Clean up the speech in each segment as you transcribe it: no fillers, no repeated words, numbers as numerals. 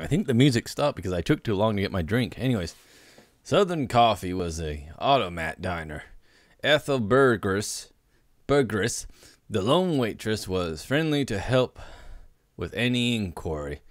I think the music stopped because I took too long to get my drink. Anyways, Southern Coffee was a automat diner. Ethel Burgess, the lone waitress, was friendly to help with any inquiry.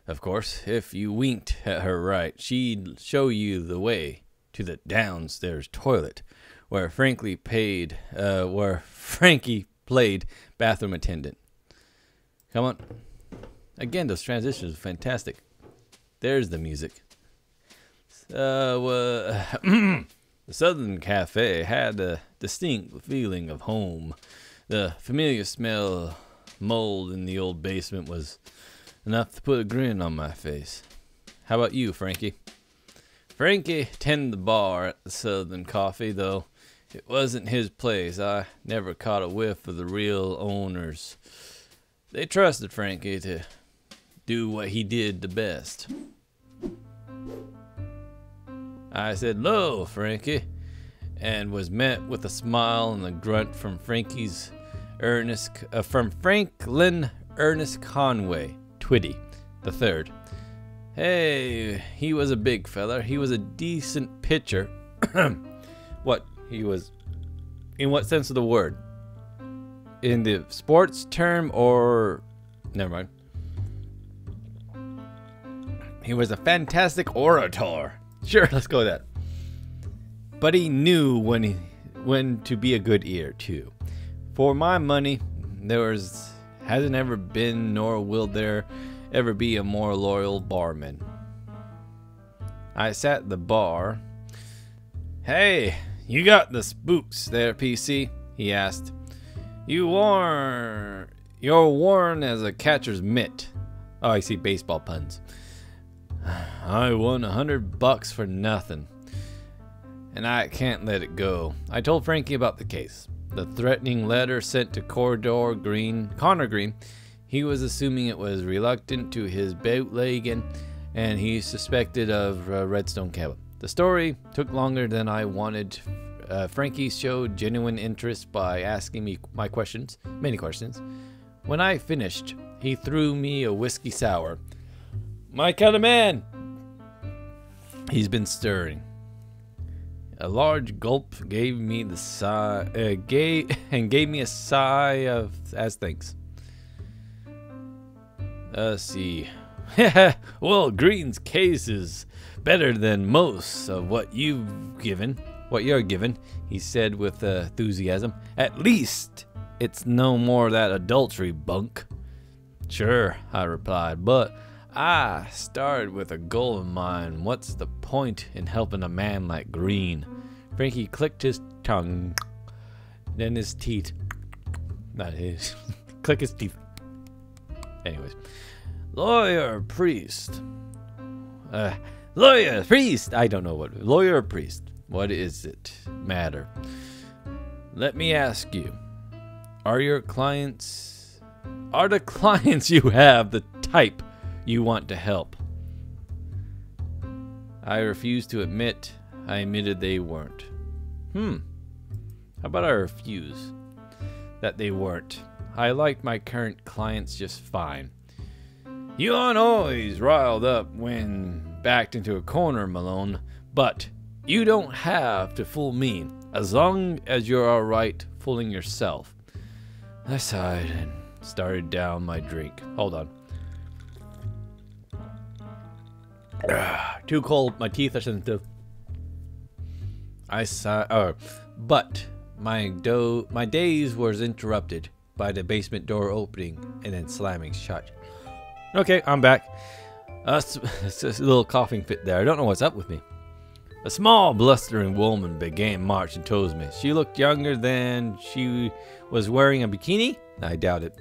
Of course, if you winked at her right, she'd show you the way to the downstairs toilet, where Frankie played bathroom attendant. Come on. Again, those transitions are fantastic. There's the music. The Southern Cafe had a distinct feeling of home. The familiar smell mold in the old basement was enough to put a grin on my face. How about you, Frankie? Frankie tended the bar at the Southern Coffee, though it wasn't his place. I never caught a whiff of the real owners. They trusted Frankie to do what he did the best. I said, "Hello, Frankie," and was met with a smile and a grunt from Franklin Ernest Conway, Twitty, the third. Hey, he was a big fella. He was a decent pitcher. What? He was, in what sense of the word? In the sports term or... Never mind. He was a fantastic orator. Sure, let's go with that. But he knew when to be a good ear, too. For my money, hasn't ever been, nor will there ever be, a more loyal barman. I sat at the bar. "Hey, you got the spooks there, PC?" he asked. You're worn as a catcher's mitt. Oh, I see, baseball puns. I won $100 for nothing, and I can't let it go. I told Frankie about the case. The threatening letter sent to Connor Green. He was assuming it was reluctant to his bootlegging, and he suspected of Redstone Cabin. The story took longer than I wanted. Frankie showed genuine interest by asking me many questions. When I finished, he threw me a whiskey sour. My kind of man. He's been stirring. A large gulp gave me a sigh as thanks. See. Well, Green's case is better than most of what you're given, he said with enthusiasm. At least it's no more of that adultery bunk. Sure, I replied, but I started with a goal in mind. What's the point in helping a man like Green? Frankie clicked his tongue, then his teeth. Not his. Click his teeth. Anyways. Lawyer, priest. Lawyer, priest. I don't know what. Lawyer or priest. What is it matter? Let me ask you. Are the clients you have the type you want to help? I refused to admit. I admitted they weren't. How about I refuse that they weren't? I liked my current clients just fine. You aren't always riled up when backed into a corner, Malone, but you don't have to fool me as long as you're alright fooling yourself. I sighed and started down my drink. Hold on. Too cold. My teeth are sensitive. I sighed. But my daze was interrupted by the basement door opening and then slamming shut. Okay, I'm back. It's just a little coughing fit there. I don't know what's up with me. A small, blustering woman began marching towards me. She looked younger than she was wearing a bikini. I doubt it.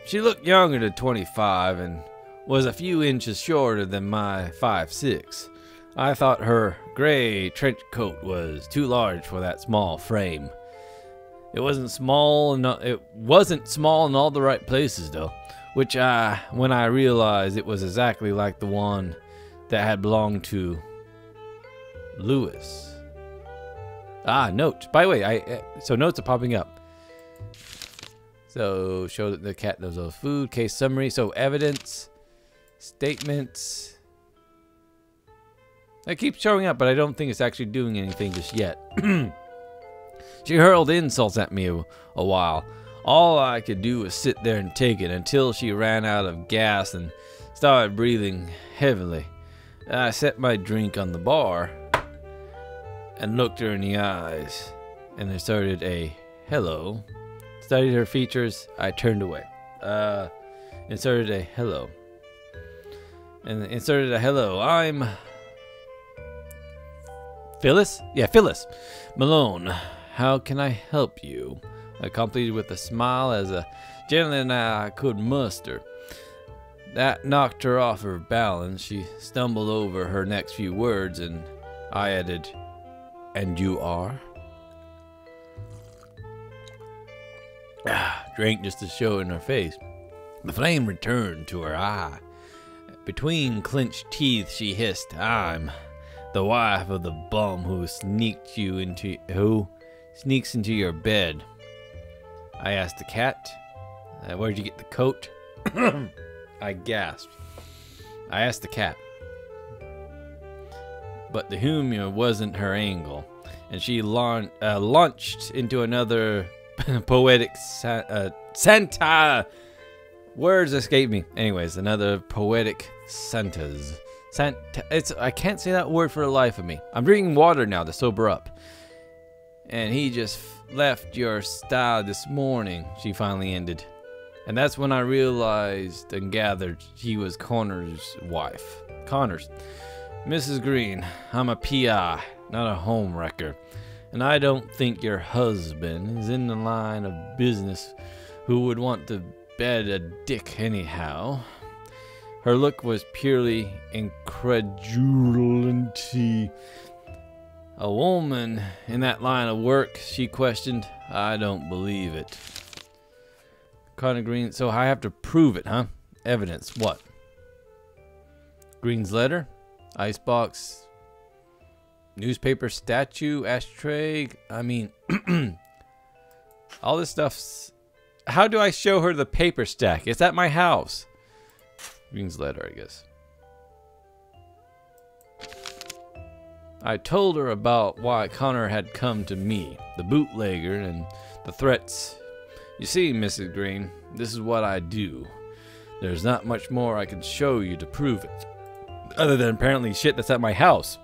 She looked younger than 25 and was a few inches shorter than my 5'6". I thought her gray trench coat was too large for that small frame. It wasn't small in all the right places though, when I realized it was exactly like the one that had belonged to Lewis. Notes. By the way, so notes are popping up. So show that the cat knows of food. Case summary. So evidence. Statements. It keeps showing up, but I don't think it's actually doing anything just yet. She hurled insults at me a while. All I could do was sit there and take it until she ran out of gas and started breathing heavily. I set my drink on the bar and looked her in the eyes and inserted a hello. Studied her features. I turned away. Inserted a hello. And inserted a hello. I'm Phyllis? Yeah, Phyllis. Malone. How can I help you? I completed with a smile as gently as I could muster. That knocked her off her balance. She stumbled over her next few words, and I added, "And you are?" Drank just to show in her face. The flame returned to her eye. Between clenched teeth, she hissed, "I'm the wife of the bum who sneaks into your bed." I asked the cat, "Where'd you get the coat?" I gasped. I asked the cat. But the humor wasn't her angle, and she launched into another poetic Santa. Words escape me. Anyways, another poetic Santas. I can't say that word for the life of me. I'm drinking water now to sober up. And he just left your style this morning, she finally ended. And that's when I realized and gathered he was Connor's wife. Connor's. "Mrs. Green, I'm a PI, not a home wrecker. And I don't think your husband is in the line of business who would want to bed a dick anyhow." Her look was purely incredulity. "A woman in that line of work?" she questioned. "I don't believe it." Connor Green, so I have to prove it, huh? Evidence, what? Green's letter? Icebox? Newspaper statue? Ashtray? I mean, all this stuff's... How do I show her the paper stack? It's at my house. Green's letter, I guess. I told her about why Connor had come to me, the bootlegger, and the threats. "You see, Mrs. Green, this is what I do. There's not much more I can show you to prove it, other than apparently shit that's at my house."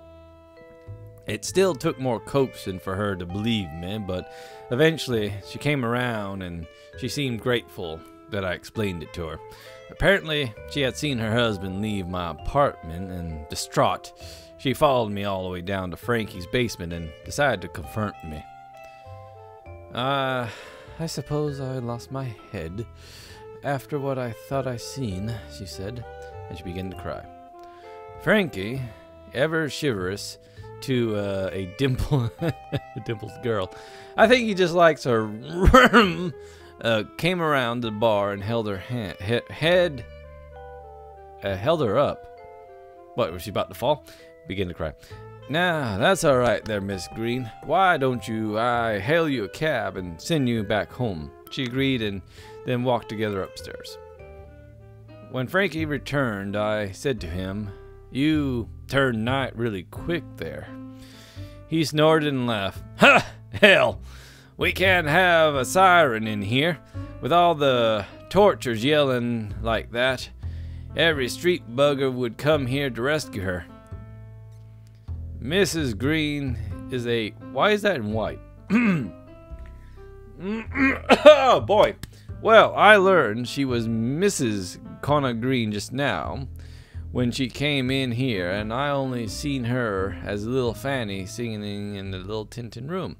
It still took more coaxing for her to believe me, but eventually she came around and she seemed grateful that I explained it to her. Apparently, she had seen her husband leave my apartment, and distraught, she followed me all the way down to Frankie's basement and decided to confront me. I suppose I lost my head after what I thought I seen," she said, and she began to cry. Frankie, ever chivalrous to a dimpled girl, I think he just likes her, came around the bar and held her held her up. What, was she about to fall? Began to cry. "Nah, that's all right there, Miss Green. Why don't I hail you a cab and send you back home?" She agreed and then walked together upstairs. When Frankie returned, I said to him, "You turned night really quick there." He snorted and laughed. "Ha! Hell! We can't have a siren in here with all the tortures yelling like that. Every street bugger would come here to rescue her. Mrs. Green is a..." Why is that in white? Oh boy. Well, I learned she was Mrs. Connor Green just now when she came in here, and I only seen her as little Fanny singing in the little Tintin room.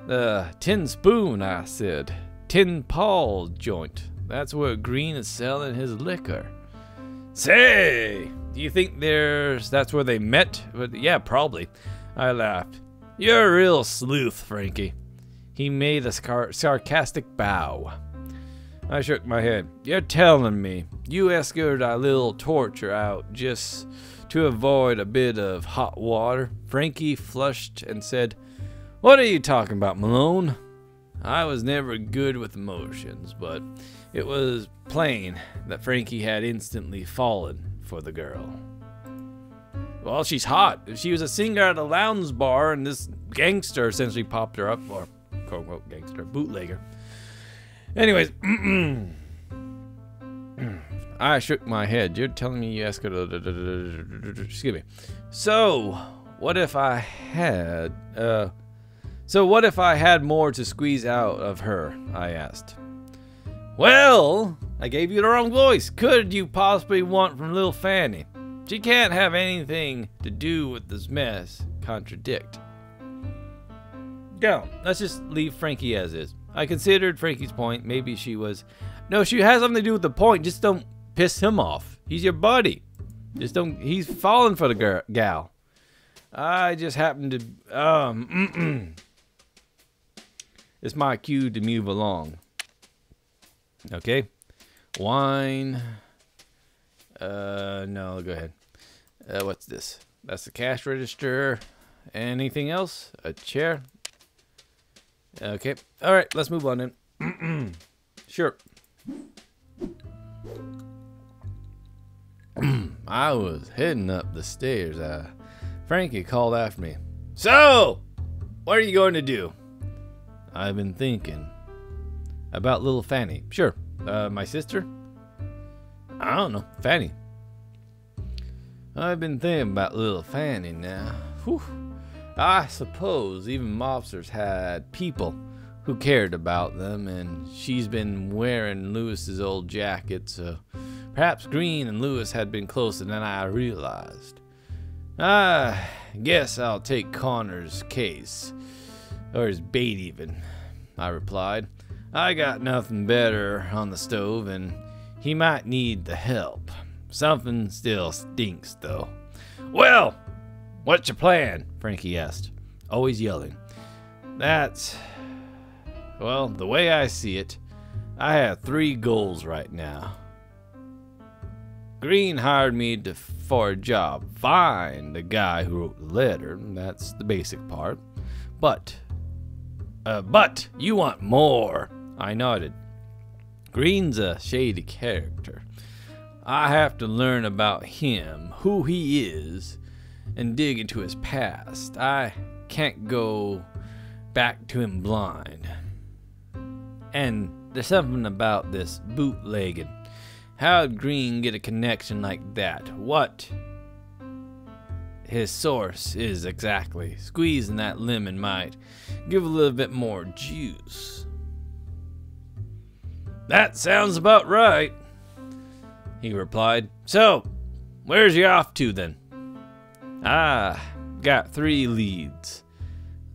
"The Tin Spoon," I said. "Tin Paul joint. That's where Green is selling his liquor." "Say, do you think that's where they met?" But yeah, probably. I laughed. "You're a real sleuth, Frankie." He made a sarcastic bow. I shook my head. "You're telling me you escorted a little torture out just to avoid a bit of hot water?" Frankie flushed and said, "What are you talking about, Malone?" I was never good with emotions, but it was plain that Frankie had instantly fallen for the girl. Well, she's hot. She was a singer at a lounge bar, and this gangster essentially popped her up, or quote-unquote gangster, bootlegger. Anyways, I shook my head. You're telling me you asked her to... Excuse me. So, what if I had... what if I had more to squeeze out of her? I asked. Well, I gave you the wrong voice. Could you possibly want from Lil Fanny? She can't have anything to do with this mess. Contradict. Go. Let's just leave Frankie as is. I considered Frankie's point. Maybe she was... No, she has something to do with the point. Just don't piss him off. He's your buddy. Just don't... He's falling for the gal. I just happened to... It's my cue to move along. Okay. Wine. No, go ahead. What's this? That's the cash register. Anything else? A chair? Okay. All right, let's move on then. Sure. I was heading up the stairs. Frankie called after me. So, what are you going to do? I've been thinking about little Fanny. Sure. My sister? I don't know. Fanny. I've been thinking about little Fanny now. Whew. I suppose even mobsters had people who cared about them, and she's been wearing Lewis's old jacket, so perhaps Green and Lewis had been closer than I realized. I guess I'll take Connor's case, or his bait even, I replied. I got nothing better on the stove, and he might need the help. Something still stinks, though. Well, what's your plan? Frankie asked, always yelling. That's... Well, the way I see it, I have 3 goals right now. Green hired me for a job. Find the guy who wrote the letter. That's the basic part. But you want more. I nodded. Green's a shady character. I have to learn about him, who he is, and dig into his past. I can't go back to him blind. And there's something about this bootlegging. How'd Green get a connection like that? What his source is exactly. Squeezing that lemon might give a little bit more juice. That sounds about right, he replied. So, where's you off to then? Got 3 leads.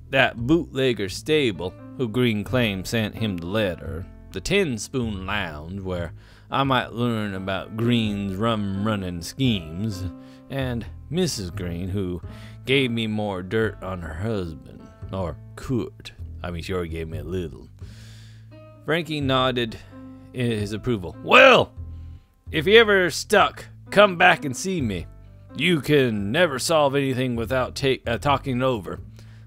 That bootlegger stable, who Green claimed sent him the letter. The 10 Spoon Lounge, where I might learn about Green's rum-running schemes. And Mrs. Green, who gave me more dirt on her husband. Or could. I mean, she already gave me a little. Frankie nodded in his approval. Well, if you ever stuck, come back and see me. You can never solve anything without talking it over.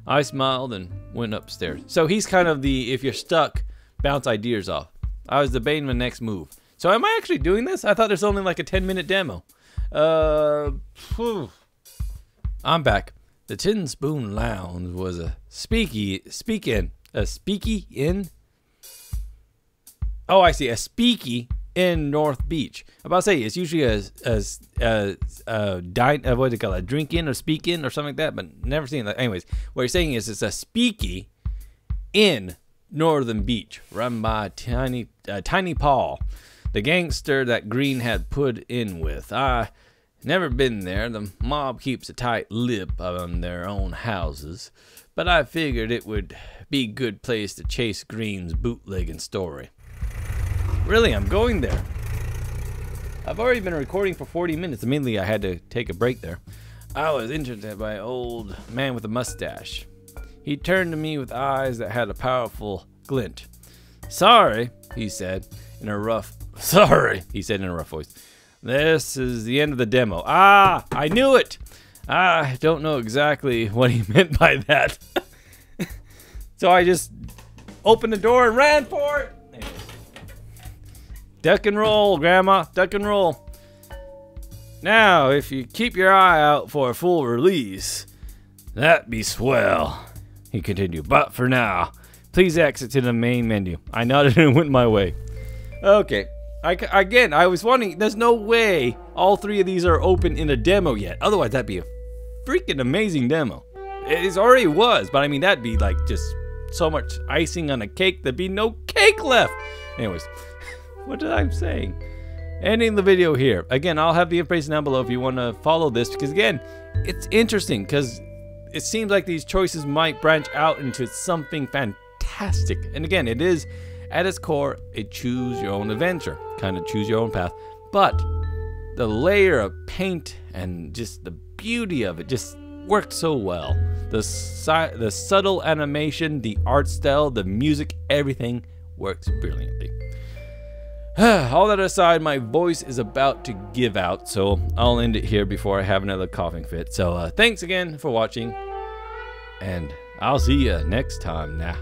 I smiled and went upstairs. So he's kind of the, if you're stuck, bounce ideas off. I was debating the next move. So am I actually doing this? I thought there's only like a 10-minute demo. I'm back. The 10 Spoon Lounge was a speakeasy in. Oh, I see. A speakeasy in North Beach. I'm about to say it's usually what do they call it? A drink in or speak in or something like that, but never seen that. Anyways, what you're saying is it's a speakeasy in Northern Beach, run by Tiny Paul, the gangster that Green had put in with. I never been there. The mob keeps a tight lip on their own houses, but I figured it would be a good place to chase Green's bootlegging story. Really, I'm going there. I've already been recording for 40 minutes. Mainly, I had to take a break there. I was interested by an old man with a mustache. He turned to me with eyes that had a powerful glint. Sorry, he said in a rough voice. This is the end of the demo. Ah, I knew it. I don't know exactly what he meant by that. So I just opened the door and ran for it. Anyways. Duck and roll, Grandma. Duck and roll. Now, if you keep your eye out for a full release, that'd be swell, he continued. But for now, please exit to the main menu. I nodded and went my way. Okay. Again, I was wondering, there's no way all 3 of these are open in a demo yet. Otherwise, that'd be a freaking amazing demo. It already was, but I mean, that'd be like just so much icing on a cake, there'd be no cake left. Anyways, what did I saying? Ending the video here. Again, I'll have the information down below if you want to follow this, because again, it's interesting because it seems like these choices might branch out into something fantastic. And again, it is at its core a choose your own adventure, kind of choose your own path. But the layer of paint and just the beauty of it just worked so well. The subtle animation, the art style, the music, everything works brilliantly. All that aside, my voice is about to give out, so I'll end it here before I have another coughing fit. So thanks again for watching, and I'll see you next time now.